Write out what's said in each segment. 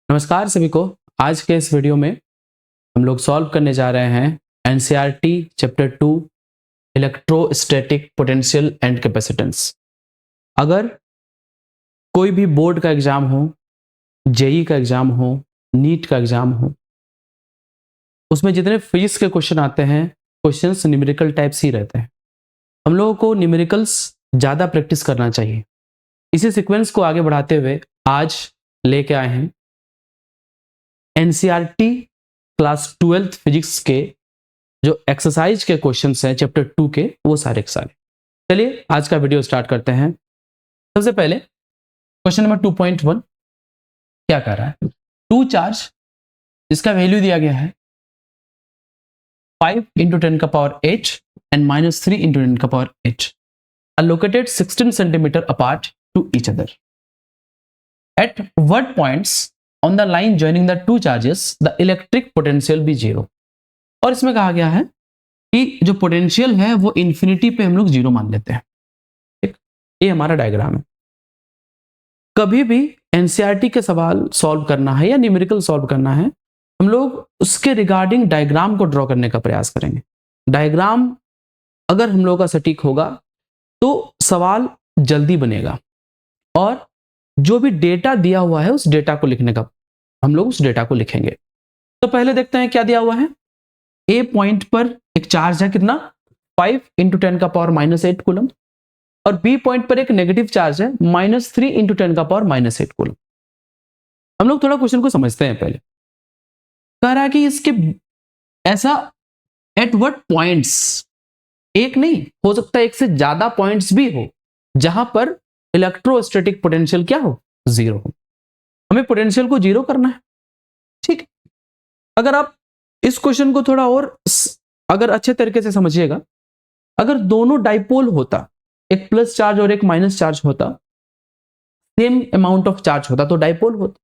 नमस्कार सभी को। आज के इस वीडियो में हम लोग सॉल्व करने जा रहे हैं NCERT chapter 2 electrostatic potential and capacitance. अगर कोई भी बोर्ड का एग्जाम हो, जेई का एग्जाम हो, नीट का एग्जाम हो, उसमें जितने फिजिक्स के क्वेश्चन आते हैं, क्वेश्चंस न्यूमेरिकल टाइप्स ही रहते हैं। हम लोगों को न्यूमेरिकल्स ज़्यादा प्रैक्टिस करना चाहिए। इसी सीक्वेंस को आगे बढ़ाते हुए आज लेके आए हैं एनसीईआरटी क्लास 12th फिजिक्स के जो एक्सरसाइज के क्वेश्चंस हैं चैप्टर 2 के, वो सारे के सारे। चलिए आज का वीडियो स्टार्ट करते हैं। सबसे पहले क्वेश्चन नंबर 2.1 क्या कह रहा है? टू चार्ज जिसका वैल्यू दिया गया है 5 × 10⁸ and -3 × 10⁸ are located 16 centimeter apart to each other. At what points on the line joining the two charges the electric potential be 0? और इसमें कहा गया है कि जो पोटेंशियल है वो इंफिनिटी पे हम लोग 0 मान लेते हैं। ठीक, ये हमारा डायग्राम है। कभी भी एनसीईआरटी के सवाल सॉल्व करना है या न्यूमेरिकल सॉल्व करना है, हम लोग उसके रिगार्डिंग डायग्राम को ड्रॉ करने का प्रयास करेंगे। डायग्राम अगर हम लोग का सटीक होगा तो सवाल जल्दी बनेगा, और जो भी डेटा दिया हुआ है उस डेटा को लिखने का हम लोग उस डेटा को लिखेंगे। तो पहले देखते हैं क्या दिया हुआ है। ए पॉइंट पर एक चार्ज है, कितना? 5 × 10⁻⁻8 कूलम, और बी पॉइंट पर एक नेगेटिव चार्ज है -3 × 10⁻⁻8 कूलम। हम लोग थोड़ा क्वेश्चन को समझते हैं। पहले कह रहा है कि इसके ऐसा एट व्हाट पॉइंट्स, एक नहीं हो सकता, एक से ज्यादा पॉइंट्स भी हो जहां पर इलेक्ट्रोस्टैटिक पोटेंशियल क्या हो? 0 हो। हमें पोटेंशियल को 0 करना है। ठीक, अगर आप इस क्वेश्चन को थोड़ा और अगर अच्छे तरीके से समझिएगा, अगर दोनों डाइपोल होता, एक प्लस चार्ज और एक माइनस चार्ज होता, सेम अमाउंट ऑफ चार्ज होता तो डाइपोल होता,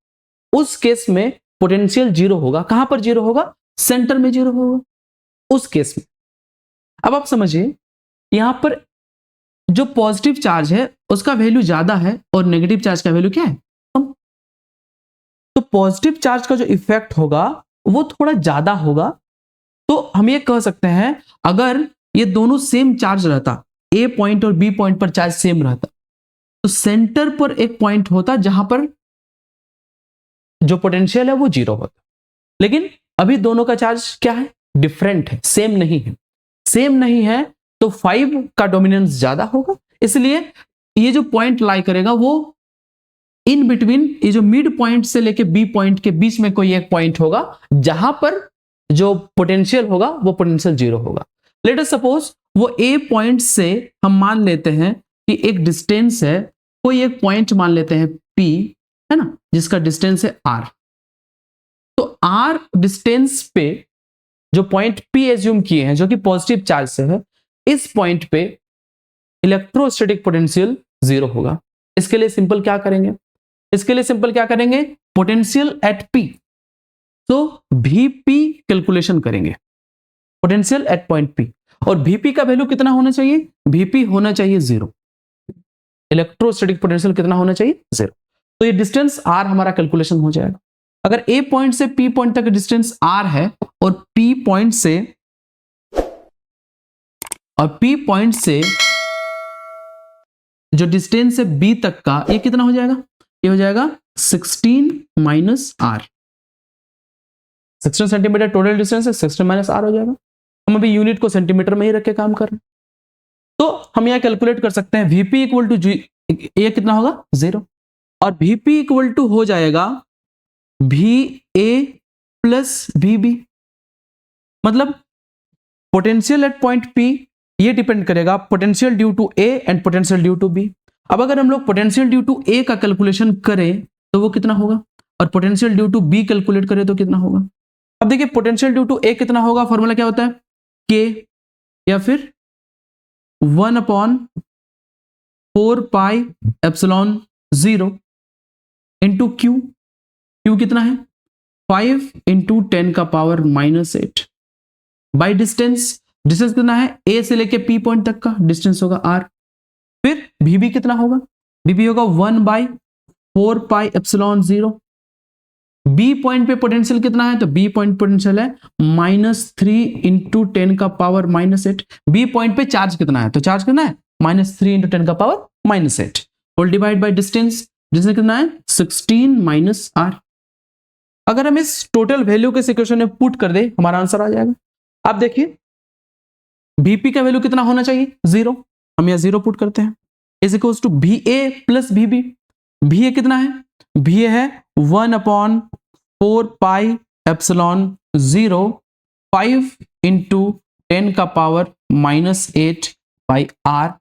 उस केस में पोटेंशियल 0 होगा। कहां पर 0 होगा? सेंटर में 0 होगा उस केस में। अब आप समझिए, यहां पर जो पॉजिटिव चार्ज है उसका वैल्यू ज्यादा है और नेगेटिव चार्ज का वैल्यू क्या है? कम। तो पॉजिटिव चार्ज का जो इफेक्ट होगा वो थोड़ा ज्यादा होगा। तो हम ये कह सकते हैं, अगर ये दोनों सेम चार्ज रहता, ए पॉइंट और बी पॉइंट पर चार्ज सेम रहता, तो सेंटर पर एक पॉइंट होता जहां पर जो पोटेंशियल है वो 0 होता। लेकिन अभी दोनों का चार्ज क्या है? डिफरेंट है, सेम नहीं है। सेम नहीं है तो 5 का डोमिनेंस ज्यादा होगा, इसलिए ये जो पॉइंट लाई करेगा वो इन बिटवीन, ये जो मिड पॉइंट से लेके बी पॉइंट के बीच में कोई एक पॉइंट होगा जहां पर जो पोटेंशियल होगा वो पोटेंशियल 0 होगा। लेट अस सपोज वो ए पॉइंट से हम मान लेते हैं कि एक डिस्टेंस है, कोई एक पॉइंट मान लेते हैं पी, है ना, जिसका डिस्टेंस है आर। तो आर डिस्टेंस पे जो पॉइंट पी एज्यूम किए हैं जो कि पॉजिटिव चार्ज से है, इस पॉइंट पे इलेक्ट्रोस्टैटिक पोटेंशियल 0 होगा। इसके लिए सिंपल क्या करेंगे? पोटेंशियल एट पी, तो वीपी कैलकुलेशन करेंगे, पोटेंशियल एट पॉइंट पी। और वीपी का वैल्यू कितना होना चाहिए? वीपी होना चाहिए 0। इलेक्ट्रोस्टैटिक पोटेंशियल कितना होना चाहिए? 0। तो ये डिस्टेंस आर हमारा कैलकुलेशन हो जाएगा। अगर ए पॉइंट से पी पॉइंट तक डिस्टेंस आर है और पी पॉइंट से जो डिस्टेंस है बी तक का, ये कितना हो जाएगा? ये हो जाएगा 16 - r। 16 सेंटीमीटर टोटल डिस्टेंस है, 16 - r हो जाएगा। हम अभी यूनिट को सेंटीमीटर में ही रख के काम कर रहे हैं, तो हम यहां कैलकुलेट कर सकते हैं Vp इक्वल टू ये कितना होगा? 0। और Vp इक्वल टू हो जाएगा Va प्लस Vb। मतलब पोटेंशियल एट पॉइंट P ये डिपेंड करेगा potential due to A and potential due to B। अब अगर हम लोग पोटेंशियल ड्यू टू A का कैलकुलेशन करें तो वो कितना होगा, और potential due to B calculate करें तो कितना होगा? अब देखिए, पोटेंशियल ड्यू टू A कितना होगा? फॉर्मूला क्या होता है? K या फिर 1/4πε0 इंटू Q। Q कितना है? 5 × 10⁻⁻8 बाई डिस्टेंस कितना है? A से लेके P पॉइंट तक का डिस्टेंस होगा R। फिर Vb कितना होगा? Vb होगा 1/4πε0 बी पॉइंट पे पोटेंशियल कितना है, तो बी पॉइंट पोटेंशियल है -3 इंटू 10 का पावर -8। बी पॉइंट पे चार्ज कितना है, तो चार्ज कितना है -3 इंटू 10 का power -8 whole divide by distance, distance कितना है 16 - r। अगर हम इस टोटल वैल्यू के इक्वेशन में पुट कर दे हमारा आंसर आ जाएगा। आप देखिए Vp का वैल्यू कितना होना चाहिए 0, हम यहाँ 0 पुट करते हैं, is equals to Va plus Vb। Va कितना है, Va है 1/4 पाई एप्सिलॉन 0 5 इंटू 10 का power -8 by r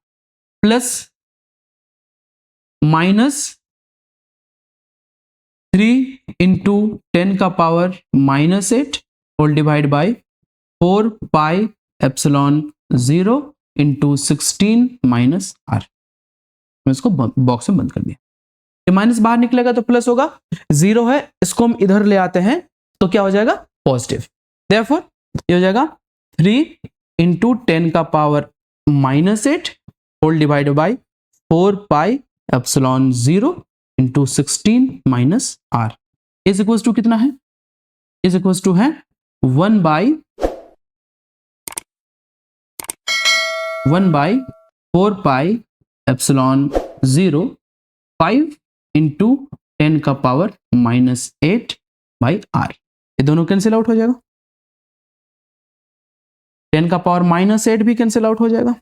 plus -3 into 10 का power -8 whole divide by 4 pi epsilon 0 into 16 - r। मैं इसको बॉक्स में बंद कर दिया, ये माइनस बाहर निकलेगा तो प्लस होगा, 0 है इसको हम इधर ले आते हैं तो क्या हो जाएगा पॉजिटिव। देयरफॉर ये हो जाएगा 3 इंटू 10 का power -8 whole divide by 4 pi epsilon 0 into 16 - r is equal to कितना है, इज इक्वल टू है 1 बाई 4 पाई एप्सिलॉन 0 5 इंटू 10 का पावर -8 बाई r। ये दोनों कैंसिल आउट हो जाएगा, 10 का पावर -8 भी कैंसिल आउट हो जाएगा,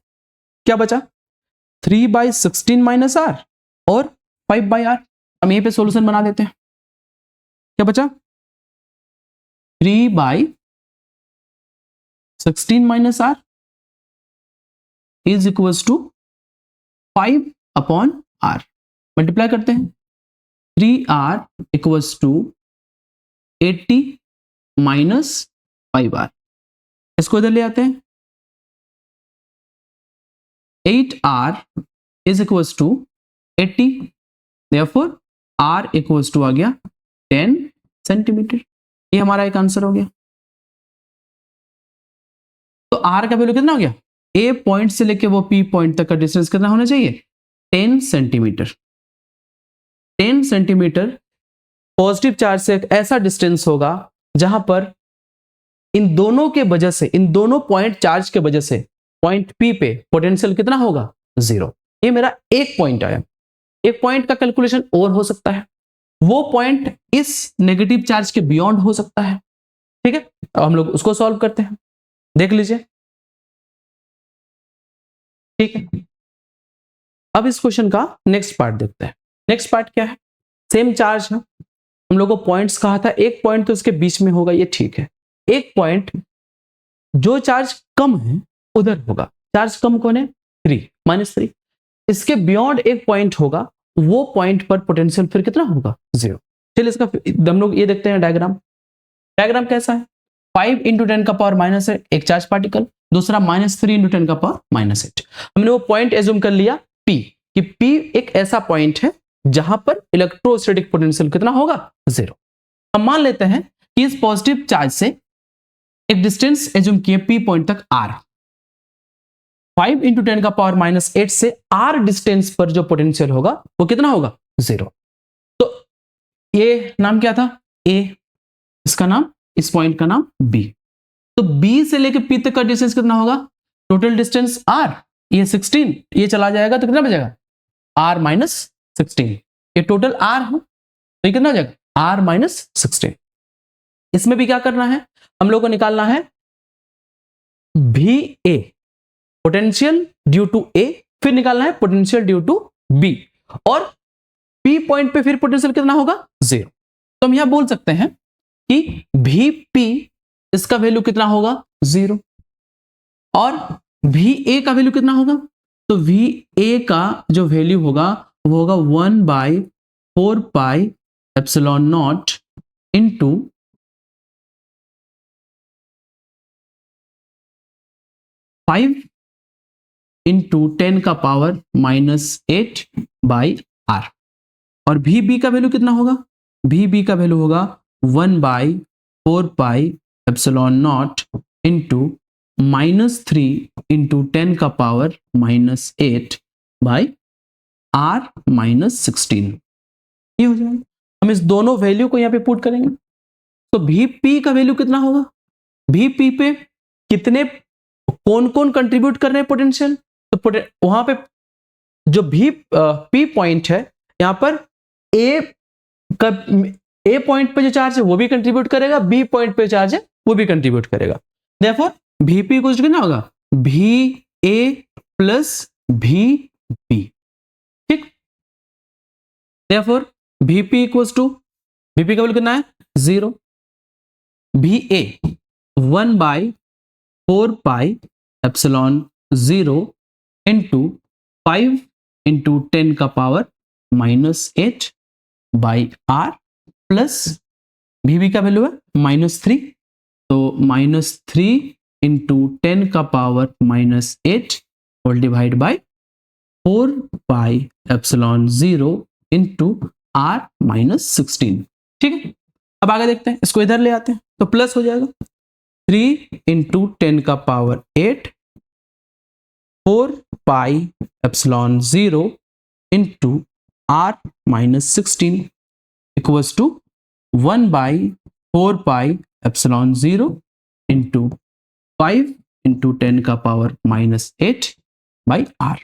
क्या बचा 3/16 - r और 5/r। हम यहीं पे सॉल्यूशन बना देते हैं, क्या बचा 3/16 - r is equals to 5/r। Multiply करते हैं, 3r equals to 80 minus 5r, इसको इधर ले आते हैं, 8r is equals to 80, therefore r equals to आ गया 10 सेंटीमीटर। ये हमारा एक आंसर हो गया। तो r का वैल्यू कितना हो गया, a पॉइंट से लेके वो p पॉइंट तक का डिस्टेंस कितना होना चाहिए 10 सेंटीमीटर। 10 सेंटीमीटर पॉजिटिव चार्ज से एक ऐसा डिस्टेंस होगा जहां पर इन दोनों के वजह से, इन दोनों पॉइंट चार्ज के वजह से पॉइंट P पे पोटेंशियल कितना होगा 0। ये मेरा एक पॉइंट आया, एक पॉइंट का कैलकुलेशन और हो सकता है, वो पॉइंट इस नेगेटिव चार्ज के बियॉन्ड हो सकता है। ठीक है, अब हम लोग उसको सॉल्व करते हैं, देख लीजिए। ठीक है, अब इस क्वेश्चन का नेक्स्ट पार्ट देखते हैं। नेक्स्ट पार्ट क्या है, सेम चार्ज है, हम लोग को पॉइंट्स कहा था, एक पॉइंट तो इसके बीच में होगा, ये ठीक है। एक पॉइंट जो चार्ज कम है उधर होगा, चार्ज कम कौन है 3 -3, इसके बियॉन्ड एक पॉइंट होगा, वो पॉइंट पर पोटेंशियल फिर कितना होगा 0। चलिए इसका हम लोग ये देखते हैं डायग्राम। डायग्राम कैसा है, 5 इंटू 10 का पावर -8 एक चार्ज पार्टिकल, दूसरा -3 इंटू 10 का पावर -8। हमने वो पॉइंट एज्यूम कर लिया P, कि P एक ऐसा पॉइंट है जहां पर इलेक्ट्रोस्टैटिक पोटेंशियल कितना होगा 0। हम मान लेते हैं कि इस पॉजिटिव चार्ज से एक डिस्टेंस एज्यूम किए P पॉइंट तक R, 5 इंटू 10 का पावर -8 से R डिस्टेंस पर जो पोटेंशियल होगा वो कितना होगा 0। तो ये नाम क्या था A, इसका नाम, इस पॉइंट का नाम B। तो B से लेके P तक का डिस्टेंस कितना होगा, टोटल डिस्टेंस R, ये 16, ये चला जाएगा तो कितना बचेगा R - 16, ये टोटल R है तो ये कितना हो जाएगा R - 16। इसमें भी क्या करना है, हम लोग को निकालना है VA, potential due to A, फिर निकालना है पोटेंशियल ड्यू टू B, और P पॉइंट पे फिर पोटेंशियल कितना होगा 0। तो हम यहां बोल सकते हैं कि VP इसका वैल्यू कितना होगा 0, और VA का वैल्यू कितना होगा, तो VA का जो वैल्यू होगा वो होगा 1/4 pi epsilon not into 5 into 10 का पावर -8 बाई R, और VB का वैल्यू कितना होगा, VB का वैल्यू होगा 1/4 pi epsilon not into -3 into 10 का पावर -8 बाई R - 16। ये हो जाएगा। हम इस दोनों वैल्यू को यहाँ पे पुट करेंगे, तो Vp का वैल्यू कितना होगा? Vp पे कितने कौन कौन कंट्रीब्यूट कर रहे हैं पोटेंशियल? तो वहां पे जो P पॉइंट है, यहां पर A पॉइंट पे जो चार्ज है वो भी कंट्रीब्यूट करेगा, B पॉइंट पे चार्ज है वो भी कंट्रीब्यूट करेगा। देयरफॉर Vp कुछ कितना होगा? Va प्लस Vb, ठीक। Therefore Vp equals to, Vp का वैल्यू कितना है? 0। Va 1/4 pi epsilon 0 into 5 into 10 का power -8 by R plus Vb का वैल्यू है -3, तो -3 इंटू 10 का power -8 whole divide by 4 pi epsilon 0 into R -16, ठीक है। अब आगे देखते हैं, इसको इधर ले आते हैं तो प्लस हो जाएगा 3 इंटू 10 का power 8 4 pi epsilon 0 into R -16 equals to 1/4 pi epsilon 0 into 5 into 10 का power -8 by R।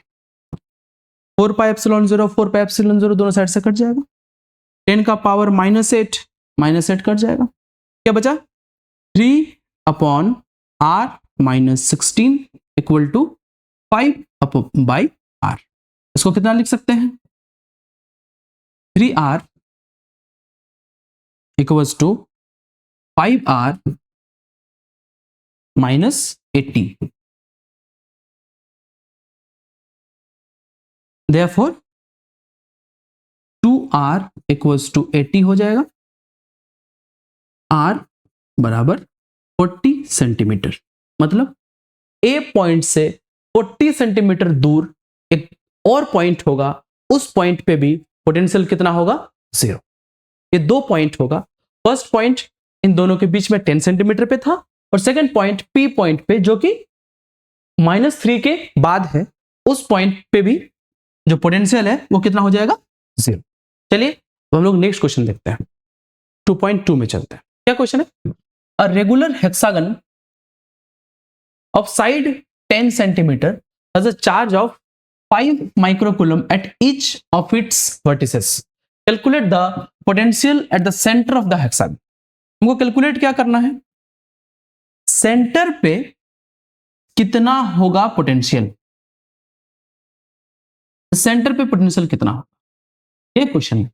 4 pi epsilon 0 4 pi epsilon 0 दोनों साइड से कट जाएगा, 10 का पावर -8 कट जाएगा, क्या बचा? 3/R -16 equal to 5/R। इसको कितना लिख सकते हैं? 3R equals to 5R -80। Therefore 2R equals to 80 हो जाएगा। R बराबर 40 सेंटीमीटर, मतलब A पॉइंट से 40 सेंटीमीटर दूर एक और पॉइंट होगा, उस पॉइंट पे भी पोटेंशियल कितना होगा? 0। ये दो पॉइंट होगा, फर्स्ट पॉइंट इन दोनों के बीच में 10 सेंटीमीटर पे था, और सेकंड पॉइंट P पॉइंट पे जो कि -3 के बाद है, उस पॉइंट पे भी जो पोटेंशियल है वो कितना हो जाएगा? 0। चलिए अब हम लोग नेक्स्ट क्वेश्चन देखते हैं, 2.2 में चलते हैं। क्या क्वेश्चन है? A regular hexagon of side 10 centimetre has a charge of 5 microcoulomb at each of its vertices. Calculate the potential at the centre of the hexagon. हमको कैलकुलेट क्या करना है? सेंटर पे कितना होगा पोटेंशियल, सेंटर पे पोटेंशियल कितना होगा, ये क्वेश्चन है।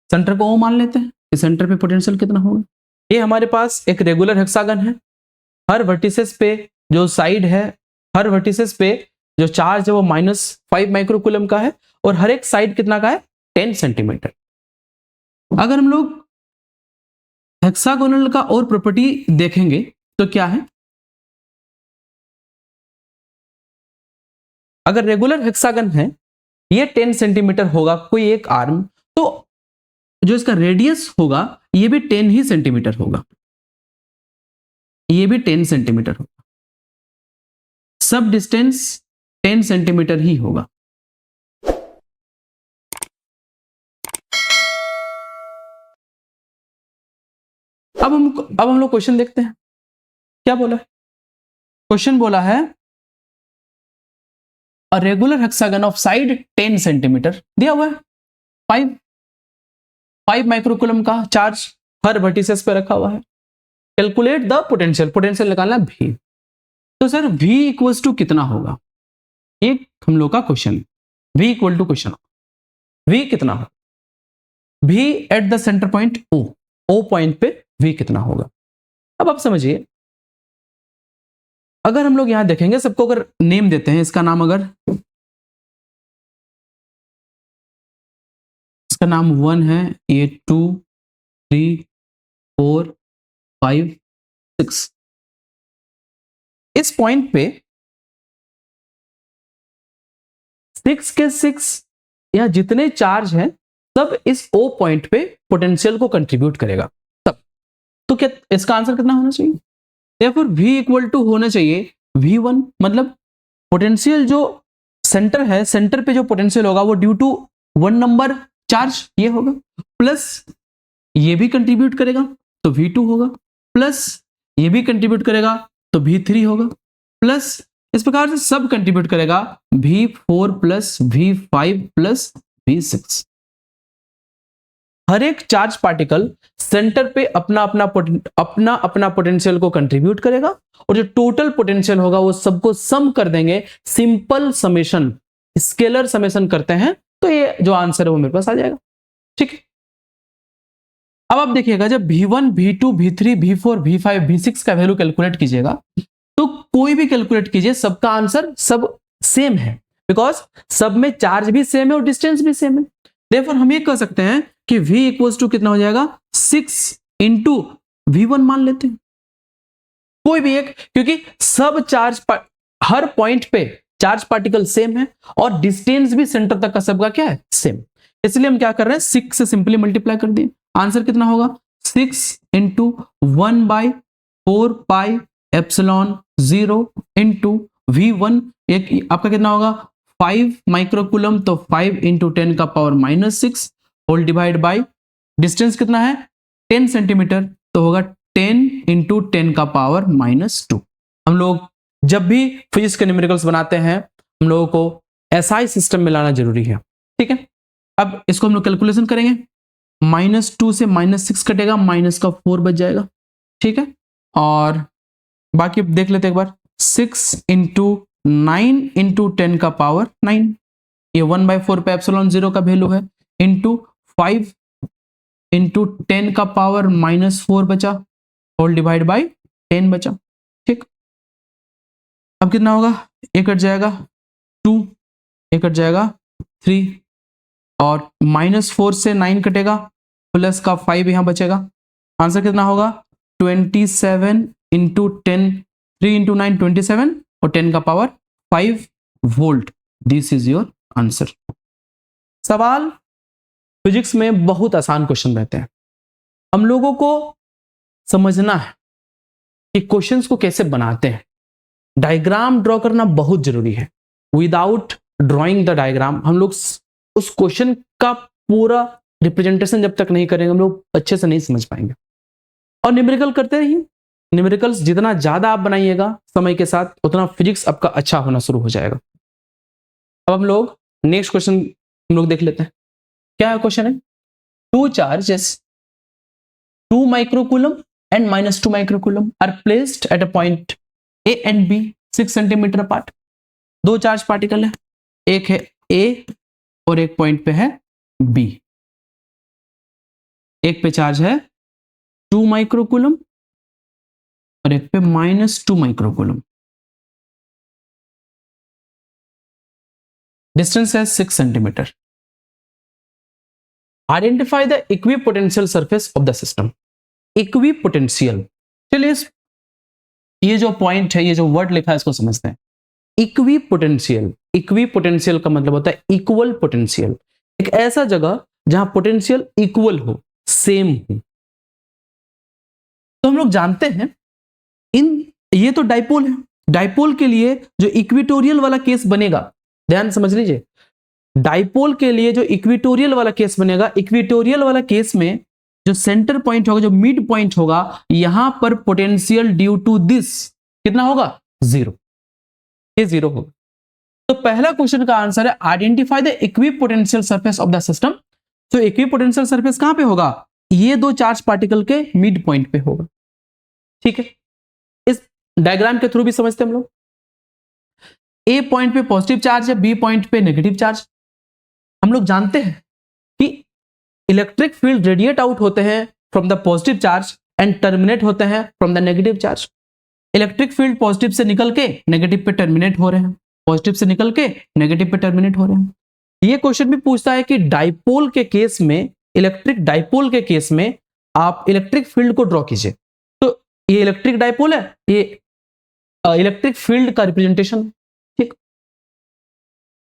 सेंटर को O मान लेते हैं कि सेंटर पे पोटेंशियल कितना होगा। ये हमारे पास एक रेगुलर हेक्सागन है, हर वर्टिसेस पे जो साइड है, हर वर्टिसेस पे जो चार्ज है वो -5 माइक्रोकूलम का है, और हर एक साइड कितना का है? 10 सेंटीमीटर। अगर हम लोग हेक्सागोनल का और प्रॉपर्टी देखेंगे तो क्या है? अगर रेगुलर हेक्सागन है, ये 10 सेंटीमीटर होगा कोई एक आर्म, तो जो इसका रेडियस होगा ये भी 10 ही सेंटीमीटर होगा, ये भी 10 सेंटीमीटर होगा, सब डिस्टेंस 10 सेंटीमीटर ही होगा। अब हम लोग क्वेश्चन देखते हैं, क्या बोला है? क्वेश्चन बोला है a regular hexagon of side 10 centimetre दिया हुआ है, 5 माइक्रोकूलम का चार्ज हर वर्टिसेस पे रखा हुआ है। कैलकुलेट द पोटेंशियल, पोटेंशियल निकालना V। तो सर V इक्वल्स टू कितना होगा? एक हम लोग का question, V equal to question, V कितना होगा? V at the centre point O point पे V कितना होगा? अब आप समझिए, अगर हम लोग यहां देखेंगे, सबको अगर नेम देते हैं, इसका नाम अगर इसका नाम 1 है, ये 2 3 4 5 6, इस पॉइंट पे 6 के 6 या जितने चार्ज हैं सब इस O पॉइंट पे पोटेंशियल को कंट्रीब्यूट करेगा तब। तो क्या इसका आंसर कितना होना चाहिए? Therefore V इक्वल टू होना चाहिए V1, मतलब पोटेंशियल जो सेंटर है, सेंटर पे जो पोटेंशियल होगा वो ड्यू टू 1 नंबर चार्ज ये होगा, प्लस ये भी कंट्रीब्यूट करेगा, तो V2 होगा, प्लस ये भी कंट्रीब्यूट करेगा तो V3 होगा, प्लस इस प्रकार से सब कंट्रीब्यूट करेगा V4 plus V5 plus V6। हर एक चार्ज पार्टिकल सेंटर पे अपना अपना पोटेंशियल को कंट्रीब्यूट करेगा और जो टोटल पोटेंशियल होगा वो सबको सम कर देंगे, सिंपल समेशन, स्केलर समेशन करते हैं तो ये जो आंसर है वो मेरे पास आ जाएगा। ठीक है, अब आप देखिएगा जब V1 V2 V3 V4 V5 V6 का वैल्यू कैलकुलेट कीजिएगा तो कोई भी कैलकुलेट कीजिए सबका आंसर सब सेम है, बिकॉज सब में चार्ज भी सेम है और डिस्टेंस भी सेम है। देयरफॉर हम ये कह सकते हैं कि V इक्वल्स टू कितना हो जाएगा 6 इंटू V1 मान लेते हैं, कोई भी एक, क्योंकि सब चार्ज हर पॉइंट पे चार्ज पार्टिकल सेम है और डिस्टेंस भी सेंटर तक का सबका क्या है सेम, इसलिए हम क्या कर रहे हैं 6 से सिंपली मल्टीप्लाई कर दिए। आंसर कितना होगा 6 into 1/4 pi epsilon 0 into V1 एक आपका कितना होगा 5 माइक्रोकूलम, तो 5 इंटू 10 का power -6 whole divide by distance कितना है 10 सेंटीमीटर, तो होगा 10 इंटू 10 का पावर -2। हम लोग जब भी फिजिक्स के न्यूमेरिकल्स बनाते हैं हम लोगों को SI सिस्टम में लाना जरूरी है। ठीक है, अब इसको हम लोग कैलकुलेशन करेंगे, -2 से -6 कटेगा, -4 बच जाएगा। ठीक है, और बाकी देख लेते एक बार, 6 इंटू 9 इंटू 10 का पावर 9, ये 1/4 पे एप्सिलॉन 0 का वैल्यू है, इंटू 5 इंटू 10 का पावर -4 बचा, होल डिवाइड बाई 10 बचा। ठीक, अब कितना होगा, ये कट जाएगा 2, ये कट जाएगा 3, और -4 से 9 कटेगा, प्लस का 5 यहां बचेगा। आंसर कितना होगा 27 इंटू 10, 3 इंटू 9 27 और 10 का power 5 volt. This is your answer. सवाल फिजिक्स में बहुत आसान क्वेश्चन रहते हैं, हम लोगों को समझना है कि क्वेश्चंस को कैसे बनाते हैं, डायग्राम ड्रॉ करना बहुत जरूरी है। विदाउट ड्रॉइंग द डायग्राम हम लोग उस क्वेश्चन का पूरा रिप्रेजेंटेशन जब तक नहीं करेंगे हम लोग अच्छे से नहीं समझ पाएंगे। और न्यूमेरिकल करते रहिए, न्यूमेरिकल्स जितना ज्यादा आप बनाइएगा समय के साथ उतना फिजिक्स आपका अच्छा होना शुरू हो जाएगा। अब हम लोग नेक्स्ट क्वेश्चन हम लोग देख लेते हैं। क्या क्वेश्चन है, 2 charges 2 microcoulomb and -2 microcoulomb are placed at a point A and B 6 centimetre apart. 2 charge particle है, एक है A और एक पॉइंट पे है B। एक पे चार्ज है 2 माइक्रोकूलम और एक पे -2 माइक्रोकूलम, डिस्टेंस है 6 centimetre. Identify the equipotential surface of the system. Equipotential, चलिए ये जो पॉइंट है, ये जो वर्ड लिखा है इसको समझते हैं। इक्विपोटेंशियल, इक्विपोटेंशियल का मतलब होता है इक्वल पोटेंशियल, एक ऐसा जगह जहां पोटेंशियल इक्वल हो, सेम हो। तो हम लोग जानते हैं ये तो डाइपोल है, डाइपोल के लिए जो इक्विटोरियल वाला केस बनेगा, ध्यान समझ लीजिए, डाइपोल के लिए जो इक्विटोरियल वाला केस बनेगा, इक्विटोरियल वाला केस में जो सेंटर पॉइंट होगा, जो मिड पॉइंट होगा, यहां पर पोटेंशियल ड्यू टू दिस कितना होगा 0, ये 0 होगा। तो पहला क्वेश्चन का आंसर है identify the equipotential surface of the system. तो इक्विपोटेंशियल सरफेस कहां पे होगा, ये 2 चार्ज पार्टिकल के मिड पॉइंट पे होगा। ठीक है, इस डायग्राम के थ्रू भी समझते हम लोग। ए पॉइंट पे पॉजिटिव चार्ज है, बी पॉइंट पे नेगेटिव चार्ज। हम लोग जानते हैं कि इलेक्ट्रिक फील्ड रेडिएट आउट होते हैं from the positive charge and terminate होते हैं from the negative charge. Electric field positive से निकल के नेगेटिव पे टर्मिनेट हो रहे हैं, पॉजिटिव से निकल के नेगेटिव पे टर्मिनेट हो रहे हैं। ये क्वेश्चन भी पूछता है कि डाइपोल के केस में, इलेक्ट्रिक डाइपोल के केस में आप इलेक्ट्रिक फील्ड को ड्रॉ कीजिए। तो ये इलेक्ट्रिक डाइपोल है, ये इलेक्ट्रिक फील्ड का रिप्रेजेंटेशन। ठीक,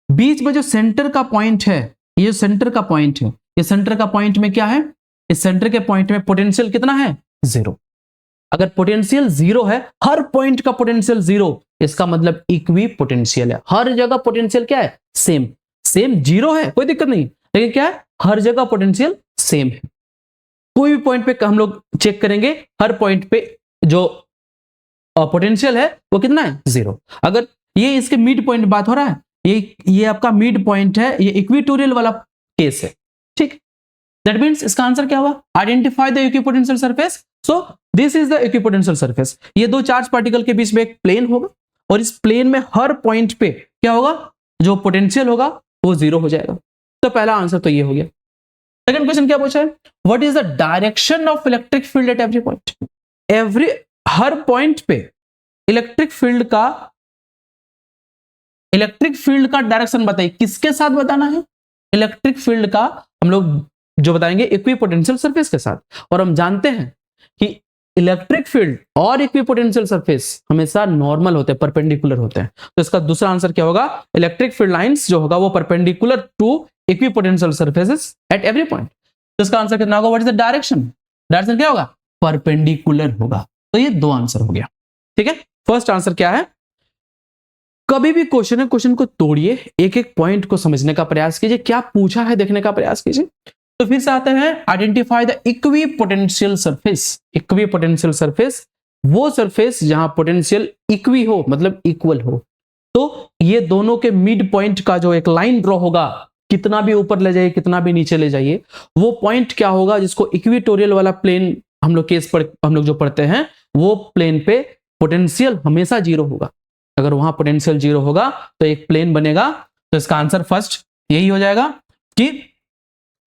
बीच में जो सेंटर का पॉइंट है, ये सेंटर का पॉइंट है, ये सेंटर का पॉइंट में क्या है, इस सेंटर के पॉइंट में पोटेंशियल कितना है 0। अगर पोटेंशियल 0 है, हर पॉइंट का पोटेंशियल 0, इसका मतलब इक्वी पोटेंशियल है। हर जगह पोटेंशियल क्या है सेम, सेम 0 है, कोई दिक्कत नहीं, लेकिन क्या है हर जगह पोटेंशियल सेम है। कोई भी पॉइंट पे हम लोग चेक करेंगे, हर पॉइंट पे जो पोटेंशियल है वो कितना है, 0। अगर ये इसके मिड पॉइंट बात हो रहा है, ये आपका मिड पॉइंट है, ये इक्वेटोरियल वाला केस है, ठीक। दैट मींस इसका आंसर क्या हुआ, identify the equipotential surface. So this is the equipotential surface. ये दो चार्ज पार्टिकल के बीच में एक प्लेन होगा और इस प्लेन में हर पॉइंट पे क्या होगा, जो पोटेंशियल होगा वो 0 हो जाएगा। तो पहला आंसर तो ये हो गया। सेकंड क्वेश्चन क्या पूछा है, what is the direction of electric field at every point. Her point पे इलेक्ट्रिक फील्ड का डायरेक्शन बताइए, किसके साथ बताना है, इलेक्ट्रिक फील्ड का हम लोग जो बताएंगे इक्विपोटेंशियल सरफेस के साथ। और हम जानते हैं कि इलेक्ट्रिक फील्ड और इक्विपोटेंशियल सरफेस हमेशा नॉर्मल होते हैं, परपेंडिकुलर होते हैं। तो इसका दूसरा आंसर क्या होगा, इलेक्ट्रिक फील्ड लाइंस जो होगा वो perpendicular to equipotential surfaces at every point. तो इसका आंसर कितना होगा, what is the direction, direction क्या होगा, परपेंडिकुलर होगा। तो ये दो आंसर हो गया, ठीक है। फर्स्ट आंसर क्या है, कभी भी क्वेश्चन है, क्वेश्चन को तोड़िए, एक एक पॉइंट को समझने का प्रयास कीजिए, क्या पूछा है देखने का प्रयास कीजिए। तो फिर से आते हैं, identify the equipotential surface. Equipotential surface वो सरफेस जहां पोटेंशियल इक्वी हो, मतलब इक्वल हो। तो ये दोनों के मिड पॉइंट का जो एक लाइन ड्रॉ होगा, कितना भी ऊपर ले जाइए कितना भी नीचे ले जाइए, वो पॉइंट क्या होगा, जिसको इक्वेटोरियल वाला प्लेन हम लोग जो पढ़ते हैं, वो प्लेन पे पोटेंशियल हमेशा 0 होगा। अगर वहां पोटेंशियल 0 होगा तो एक प्लेन बनेगा। तो इसका आंसर फर्स्ट यही हो जाएगा कि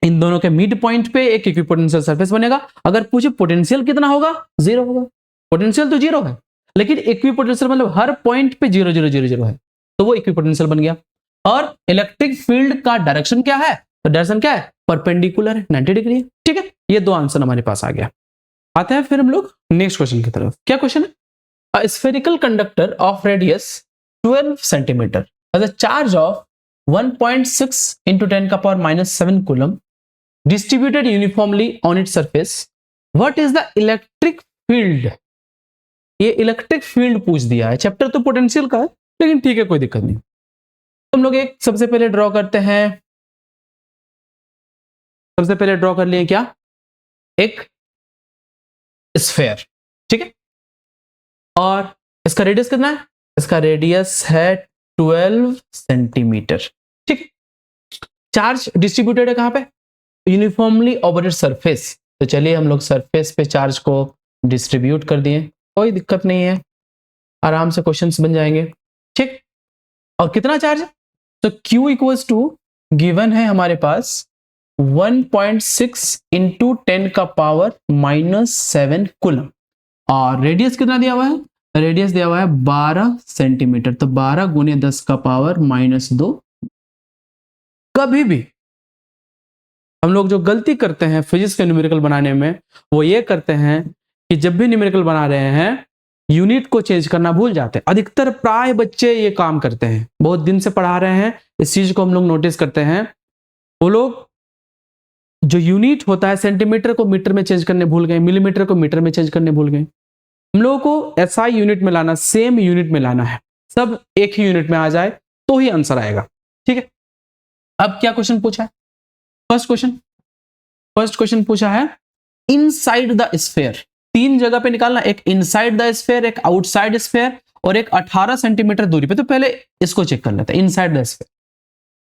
इन दोनों के मिड पॉइंट पे एक इक्विपोटेंशियल सरफेस बनेगा। अगर पूछे पोटेंशियल कितना होगा, 0 होगा। पोटेंशियल तो 0 है, लेकिन इक्विपोटेंशियल मतलब हर पॉइंट पे 0 0 0 0 है, तो वो इक्विपोटेंशियल बन गया। और इलेक्ट्रिक फील्ड का डायरेक्शन क्या है, तो डायरेक्शन क्या है, परपेंडिकुलर है, 90 डिग्री है, ठीक है। ये दो आंसर हमारे पास आ गया। आते हैं फिर हम लोग नेक्स्ट क्वेश्चन की तरफ। क्या क्वेश्चन है, a spherical conductor of radius 12 centimeter has a charge of 1.6 into 10 का power -7 coulomb distributed uniformly on its surface. What is the electric field? ये इलेक्ट्रिक फील्ड पूछ दिया है। चैप्टर तो पोटेंशियल का है, लेकिन ठीक है, कोई दिक्कत नहीं। हम लोग एक सबसे पहले ड्रॉ करते हैं, सबसे पहले ड्रॉ कर लिए क्या, एक स्फेयर, ठीक है। और इसका रेडियस कितना है, इसका रेडियस है 12 सेंटीमीटर, ठीक। चार्ज डिस्ट्रीब्यूटेड है कहां पे, यूनिफॉर्मली ओवर इट्स सरफेस। तो चलिए हम लोग सरफेस पे चार्ज को डिस्ट्रीब्यूट कर दिए, कोई दिक्कत नहीं है, आराम से क्वेश्चंस बन जाएंगे, ठीक। और कितना चार्ज है, तो Q इक्वल्स टू गिवन है हमारे पास 1.6 इंटू 10 का पावर -7 कूलम। और रेडियस कितना दिया हुआ है, रेडियस दिया हुआ है 12 सेंटीमीटर। तो 12 गुने 10 का पावर -2। कभी भी हम लोग जो गलती करते हैं फिजिक्स के न्यूमेरिकल बनाने में, वो ये करते हैं कि जब भी न्यूमेरिकल बना रहे हैं यूनिट को चेंज करना भूल जाते हैं। अधिकतर प्राय बच्चे ये काम करते हैं, बहुत दिन से पढ़ा रहे हैं, इस चीज को हम लोग नोटिस करते हैं। वो लोग जो यूनिट होता है, सेंटीमीटर को मीटर में चेंज करने भूल गए, मिलीमीटर को मीटर में चेंज करने भूल गए। हम लोगों को एसआई यूनिट में लाना, सेम यूनिट में लाना है, सब एक ही यूनिट में आ जाए तो ही आंसर आएगा, ठीक है। अब क्या क्वेश्चन पूछा है, फर्स्ट क्वेश्चन पूछा है इनसाइड द स्फीयर। 3 जगह पे निकालना, एक इनसाइड द स्फीयर, एक आउटसाइड स्फीयर और एक 18 सेंटीमीटर दूरी पे। तो पहले इसको चेक कर लेते हैं, इनसाइड द स्फीयर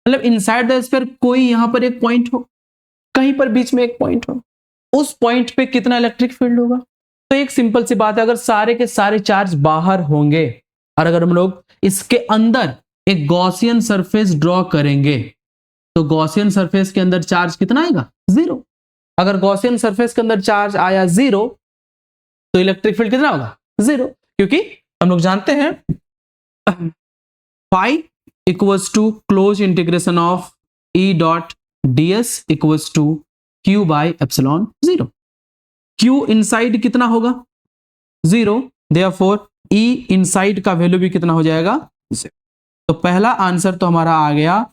मतलब इनसाइड द स्फीयर कोई यहां पर एक पॉइंट हो, कहीं पर बीच में एक पॉइंट हो, उस पॉइंट पे कितना इलेक्ट्रिक फील्ड होगा। तो एक सिंपल सी बात है, अगर सारे के सारे चार्ज बाहर होंगे और अगर हम लोग इसके अंदर एक गॉसियन सरफेस ड्रॉ करेंगे, तो गॉसियन सरफेस के अंदर चार्ज कितना आएगा, 0। अगर गॉसियन सरफेस के अंदर चार्ज आया 0, तो इलेक्ट्रिक फील्ड कितना होगा, 0। क्योंकि हम लोग जानते हैं phi equals to close integration of E dot ds equals to Q by epsilon 0। Q inside कितना होगा, 0, देयरफॉर E इनसाइड का वैल्यू भी कितना हो जाएगा, 0। तो पहला आंसर तो हमारा आ गया,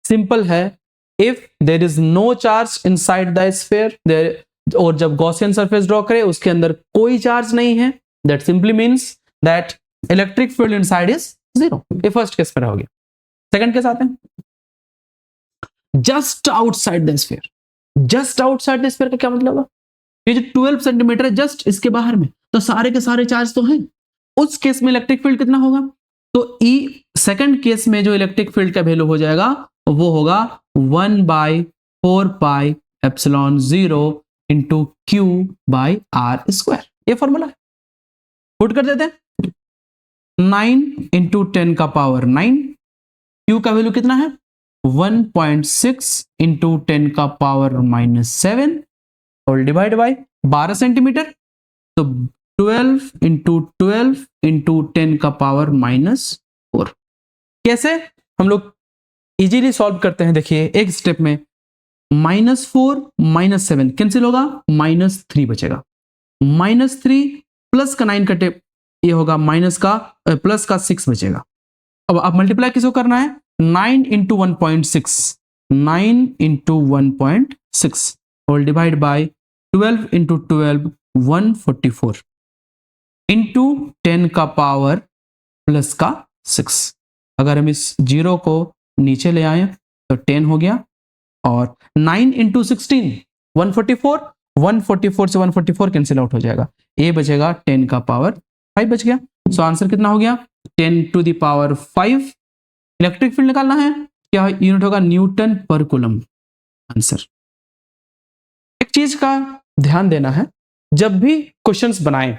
सिंपल है, if there is no charge inside the sphere, और जब गॉसियन सरफेस ड्रॉ करें उसके अंदर कोई चार्ज नहीं है, that simply means that electric field inside is 0। ये फर्स्ट केस पर हो गया। सेकंड केस आते हैं, just outside the sphere. Just outside the sphere का क्या मतलब है? ये जो 12 सेंटीमीटर है जस्ट इसके बाहर में, तो सारे के सारे चार्ज तो हैं। उस केस में इलेक्ट्रिक फील्ड कितना होगा? तो ई सेकंड केस में जो इलेक्ट्रिक फील्ड का वैल्यू हो जाएगा वो होगा 1/4πε0 into q by r square. ये फॉर्मूला है, पुट कर देते हैं। 9 इंटू 10 का पावर 9, क्यू का वैल्यू कितना है 1.6 इंटू 10 का पावर -7 और डिवाइड बाई 12 सेंटीमीटर, तो 12 इंटू 12 इंटू 10 का पावर -4। कैसे हम लोग इजीली सॉल्व करते हैं, देखिए एक स्टेप में -4 -7 कैंसिल होगा, -3 बचेगा, -3 प्लस का 9 कटे, ये होगा माइनस का प्लस का 6 बचेगा। अब आप मल्टीप्लाई किसको करना है, 9 into 1.6, 9 into 1.6 whole divide by 12 into 12 144 into 10 का पावर प्लस का 6। अगर हम इस जीरो को नीचे ले आए तो 10 हो गया, और 9 इंटू 16 144, 144 से 144 कैंसिल आउट हो जाएगा, ए बचेगा 10 का पावर 5 बच गया। सो आंसर कितना हो गया 10 to the power 5। Electric field निकालना है, क्या यूनिट होगा न्यूटन पर कूलम आंसर। एक चीज का ध्यान देना है, जब भी क्वेश्चंस बनाएं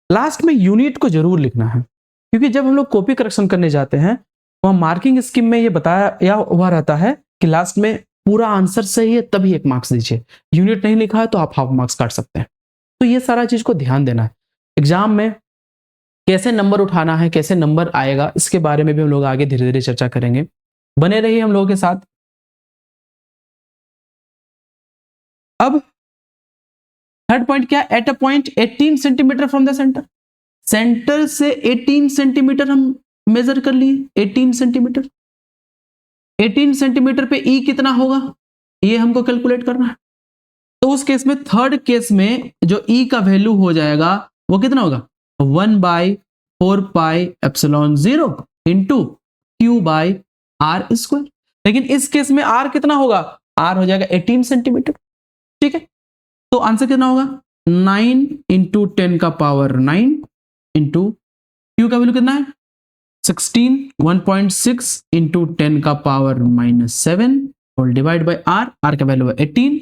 लास्ट में यूनिट को जरूर लिखना है, क्योंकि जब हम लोग कॉपी करेक्शन करने जाते हैं वहां मार्किंग स्कीम में ये बताया हुआ रहता है कि लास्ट में पूरा आंसर सही है तभी 1 मार्क्स दीजिए, यूनिट नहीं लिखा है तो आप हाफ मार्क्स काट सकते हैं। तो ये सारा चीज को ध्यान देना है। एग्जाम में कैसे नंबर उठाना है, कैसे नंबर आएगा, इसके बारे में भी हम लोग आगे धीरे धीरे चर्चा करेंगे। बने रहिए हम लोगों के साथ। अब थर्ड पॉइंट क्या, eight a point 18 centimetre from the centre, centre से 18 सेंटीमीटर हम मेजर कर लिए, 18 सेंटीमीटर, 18 सेंटीमीटर पे ई कितना होगा ये हमको कैलकुलेट करना है। तो उस केस में थर्ड केस में जो ई का वैल्यू हो जाएगा वो कितना होगा 1/4πε0 into q by r square. लेकिन इस केस में आर कितना होगा, आर हो जाएगा 18 सेंटीमीटर, ठीक है। तो आंसर कितना होगा 9 इंटू 10 का पावर 9 इंटू क्यू का वैल्यू कितना है 16, 1.6 इंटू 10 का पावर -7 और डिवाइड बाई आर, आर का वैल्यू है 18,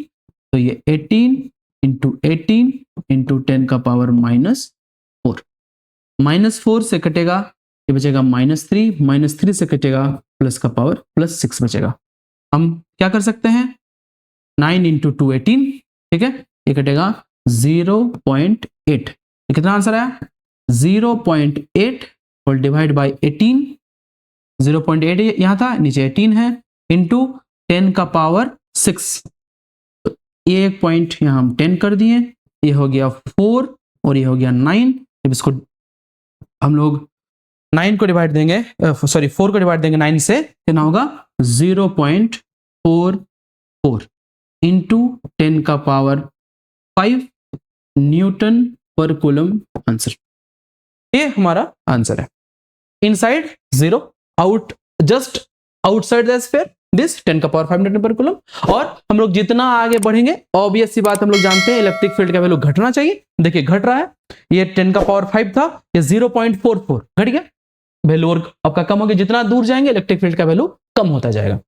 तो ये 18 इंटू 18 इंटू 10 का पावर -4, -4 से कटेगा ये बचेगा -3, -3 से कटेगा प्लस का पावर +6 बचेगा। हम क्या कर सकते हैं 9 इंटू 2 18, ठीक है, ये कटेगा 0.8, ये कितना आंसर आया 0.8 और डिवाइड बाई 18, 0.8 यहाँ था, नीचे 18 है, इंटू 10 का पावर 6, तो ये एक पॉइंट यहाँ हम 10 कर दिए, ये हो गया 4 और ये हो गया 9। जब इसको हम लोग 9 को डिवाइड देंगे, सॉरी 4 को डिवाइड देंगे 9 से, कितना होगा 0.44 इंटू 10 का पावर 5 न्यूटन पर कूलम आंसर। ये हमारा आंसर है। Inside 0, out just outside the sphere this 10 का पावर 5 न्यूटन पर कूलम। और हम लोग जितना आगे बढ़ेंगे ऑब्वियस सी बात हम लोग जानते हैं इलेक्ट्रिक फील्ड का वैल्यू घटना चाहिए। देखिए घट रहा है, ये 10 का पावर 5 था, ये 0.44 घट गया, वैल्यू और आपका कम हो गया। जितना दूर जाएंगे इलेक्ट्रिक फील्ड का वैल्यू कम होता जाएगा।